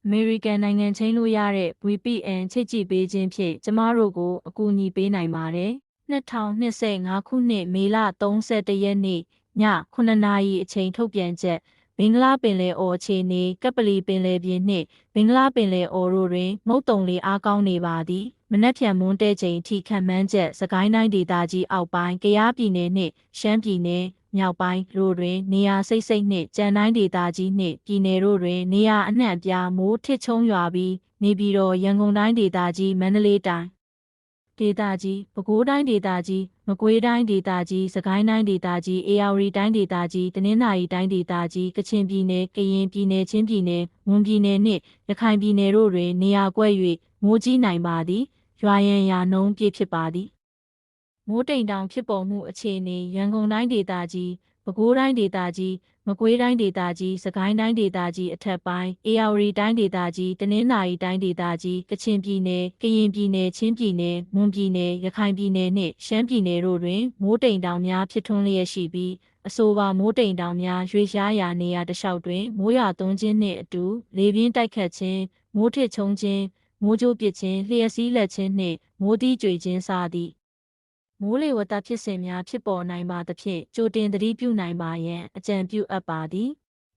American နိုင်ငံချင်းလို့ရတဲ့ VPN ချိတ်ကြည့်ပေးခြင်းဖြင့်ကျမတို့ကိုအကူအညီပေးနိုင်ပါတယ်။2025ခုနှစ်မေလ31ရက်နေ့ည9နာရီအချိန်ထုတ်ပြန်ချက်ဘင်္ဂလားပင်လယ်အော်အခြေအနေကပလီပင်လယ်ပြင်နှင့်ဘင်္ဂလားပင်လယ်အော်တို့တွင်မုတ်တုံလေအားကောင်းနေပါသည်။မနက်ဖြန်မွန်းတည့်ချိန်ထိခန့်မှန်းချက်စကိုင်းတိုင်းဒေသကြီးအောက်ပိုင်းကယားပြည်နယ်နှင့်ရှမ်းပြည်နယ်မြောက်ပိုင်းတို့တွင်နေရာစိတ်စိတ်နှင့်ကြံတိုင်းဒေသကြီးနှင့်ပြည်နယ်တို့တွင်နေရာအနှံ့အပြားမိုးထစ်ချုံရွာပြီးနေပြည်တော်ရန်ကုန်တိုင်းဒေသကြီးမန္တလေးတိုင်းဒေသကြီးပဲခူးတိုင်းဒေသကြီးမကွေးတိုင်းဒေသကြီးစကိုင်းတိုင်းဒေသကြီးဧရာဝတီတိုင်းဒေသကြီးတနင်္သာရီတိုင်းဒေသကြီးကချင်ပြည်နယ်ကရင်ပြည်နယ်ချင်းပြည်နယ်မွန်ပြည်နယ်နှင့်ရခိုင်ပြည်နယ်တို့တွင်နေရာကွက်၍မိုးကြီးနိုင်ပါသည်ရွာရန်ရာနှုန်းပြည့်ဖြစ်ပါသည်မိုးတိမ်တောင်ဖြစ်ပေါ်မှုအခြေအနေရန်ကုန်တိုင်းဒေသကြီးပဲခူးတိုင်းဒေသကြီးမကွေးတိုင်းဒေသကြီးစကိုင်းတိုင်းဒေသကြီးအထက်ပိုင်းဧရာဝတီတိုင်းဒေသကြီးတနင်္သာရီတိုင်းဒေသကြီးကချင်ပြည်နယ်ကရင်ပြည်နယ်ချင်းပြည်နယ်မွန်ပြည်နယ်ရခိုင်ပြည်နယ်နှင့်ရှမ်းပြည်နယ်တို့တွင်မိုးတိမ်တောင်များဖြစ်ထွန်းလျက်ရှိပြီးအဆိုပါမိုးတိမ်တောင်များရွေ့လျားရာနေရာတစ်လျှောက်တွင်မိုးရွာသွန်းခြင်းနှင့်အတူလေပြင်းတိုက်ခတ်ခြင်းမိုးထစ်ချုံခြင်းမိုးကြိုးပစ်ခြင်းလျှက်စီးလက်ခြင်းနှင့်မိုးသီးကြွေခြင်းစသည့်မိုးလေဝသဖြစ်စဉ်များဖြစ်ပေါ်နိုင်ပါသဖြင့်ကြိုတင်သတိပြုနိုင်ပါရန်အကြံပြုအပ်ပါသည်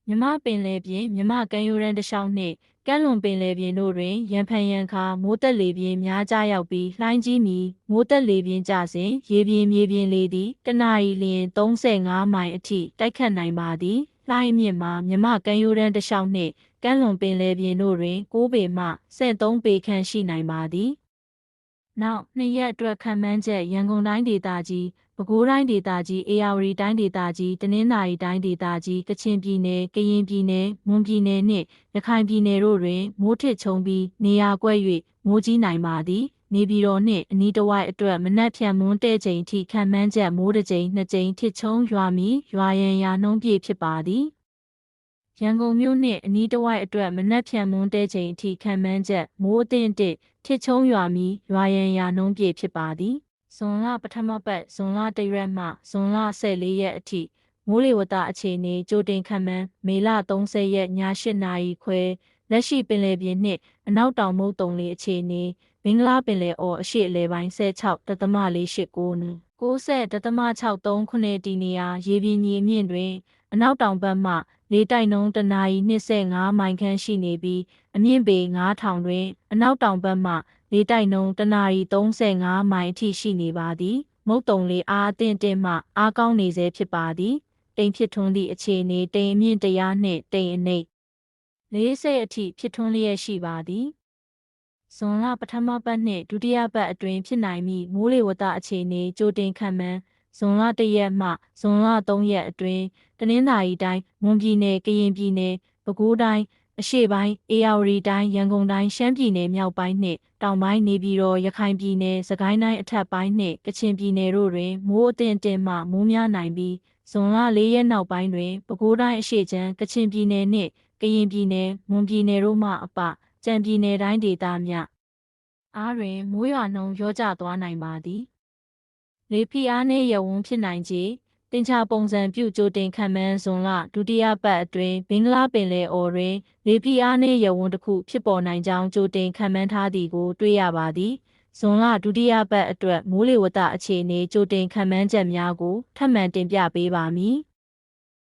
မြမပင်လယ်ပြင်မြမကမ်းရိုးတန်းတစ်လျှောက်နှင့်ကမ်းလွန်ပင်လယ်ပြင်တို့တွင်ရံဖန်ရံခါမိုးတက်လေပြင်းများကြားရောက်ပြီးလှိုင်းကြီးမီမိုးတက်လေပြင်းကျစဉ်ရေပြင်မြေပြင်လေသည်တနအီလျင်35မိုင်အထိတိုက်ခတ်နိုင်ပါသည်လှိုင်းအမြင့်မှာမြမကမ်းရိုးတန်းတစ်လျှောက်နှင့်ကမ်းလွန်ပင်လယ်ပြင်တို့တွင်9ပေမှ13ပေခန့်ရှိနိုင်ပါသည်နောက်2ရက်အတွက်ခန့်မှန်းချက်ရန်ကုန်တိုင်းဒေသကြီးပဲခူးတိုင်းဒေသကြီးဧရာဝတီတိုင်းဒေသကြီးတနင်္သာရီတိုင်းဒေသကြီးကချင်ပြည်နယ်ကရင်ပြည်နယ်မွန်ပြည်နယ်နှင့်ရခိုင်ပြည်နယ်တို့တွင်မိုးထစ်ချုံပြီးနေရာကွက်၍မိုးကြီးနိုင်ပါသည်နေပြည်တော်နှင့်အနီးတစ်ဝိုက်အတွက်မနက်ဖြန်မွန်းတည့်ချိန်ထိခန့်မှန်းချက်မိုးတစ်ကြိမ်2ကြိမ်ထစ်ချုံရွာမီရွာရန်ရာနှုန်းပြည့်ဖြစ်ပါသည်ရန်ကုန်မြို့နှင့်အနီးတစ်ဝိုက်အတွက်မနက်ဖြန်မွန်းတည့်ချိန်အထိခန့်မှန်းချက်မိုးအသင့်တစ်ထစ်ချုံရွာမီရွာရန်ရာနှုန်းပြည့်ဖြစ်ပါသည်ဇွန်လပထမပတ်ဇွန်လ1ရက်မှဇွန်လ14ရက်အထိမိုးလေဝသအခြေအနေကြိုတင်ခန့်မှန်းမေလ30ရက်ည8နာရီခွဲလက်ရှိပင်လယ်ပြင်နှင့်အနောက်တောင်မုတ်တုံလေအခြေအနေဘင်္ဂလားပင်လယ်အော်အရှေ့အလယ်ပိုင်း16.489န90.639တီနေရာရေပြင်ညီအမြင့်တွင်အနောက်တောင်ဘက်မှလေတိုက်နှုန်းတနာရီ25မိုင်ခန့်ရှိနေပြီးအမြင့်ပေ9000တွင်အနောက်တောင်ဘက်မှလေတိုက်နှုန်းတနာရီ35မိုင်အထိရှိနေပါသည်မုတ်တုံလေအားအသင့်တင်မှအားကောင်းနေစေဖြစ်ပါသည်တိမ်ဖြစ်ထွန်းသည့်အခြေအနေတိမ်အမြင့်100နှင့်တိမ်အနိမ့်40အထိဖြစ်ထွန်းလျက်ရှိပါသည်ဇွန်လပထမပတ်နှင့်ဒုတိယပတ်အတွင်းဖြစ်နိုင်မည့်မိုးလေဝသအခြေအနေကြိုတင်ခန့်မှန်းဇွန်လ1ရက်မှဇွန်လ3ရက်အတွင်းတနင်္သာရီတိုင်းမွန်ပြည်နယ်ကရင်ပြည်နယ်ပဲခူးတိုင်းအရှေ့ပိုင်းဧရာဝတီတိုင်းရန်ကုန်တိုင်းရှမ်းပြည်နယ်မြောက်ပိုင်းနှင့်တောင်ပိုင်းနေပြည်တော်ရခိုင်ပြည်နယ်စကိုင်းတိုင်းအထက်ပိုင်းနှင့်ကချင်ပြည်နယ်တို့တွင်မိုးအသင့်တင်မှမိုးများနိုင်ပြီးဇွန်လ4ရက်နောက်ပိုင်းတွင်ပဲခူးတိုင်းအရှေ့ခြမ်းကချင်ပြည်နယ်နှင့်ကရင်ပြည်နယ်မွန်ပြည်နယ်တို့မှအပကြံပြည်နယ်တိုင်းဒေသများအားတွင်မိုးရွာနှုန်းလျော့ကျသွားနိုင်ပါသည်လေဖိအားနည်းရပ်ဝန်းဖြစ်နိုင်ခြေတင်ချပုံစံပြုကြိုတင်ခန့်မှန်းဇွန်လဒုတိယပတ်အတွင်းဘင်္ဂလားပင်လယ်အော်တွင်လေဖိအားနည်းရပ်ဝန်းတစ်ခုဖြစ်ပေါ်နိုင်ကြောင်းကြိုတင်ခန့်မှန်းထားသည်ကိုတွေ့ရပါသည်ဇွန်လဒုတိယပတ်အတွက်မိုးလေဝသအခြေအနေကြိုတင်ခန့်မှန်းချက်များကိုထပ်မံတင်ပြပေးပါမည်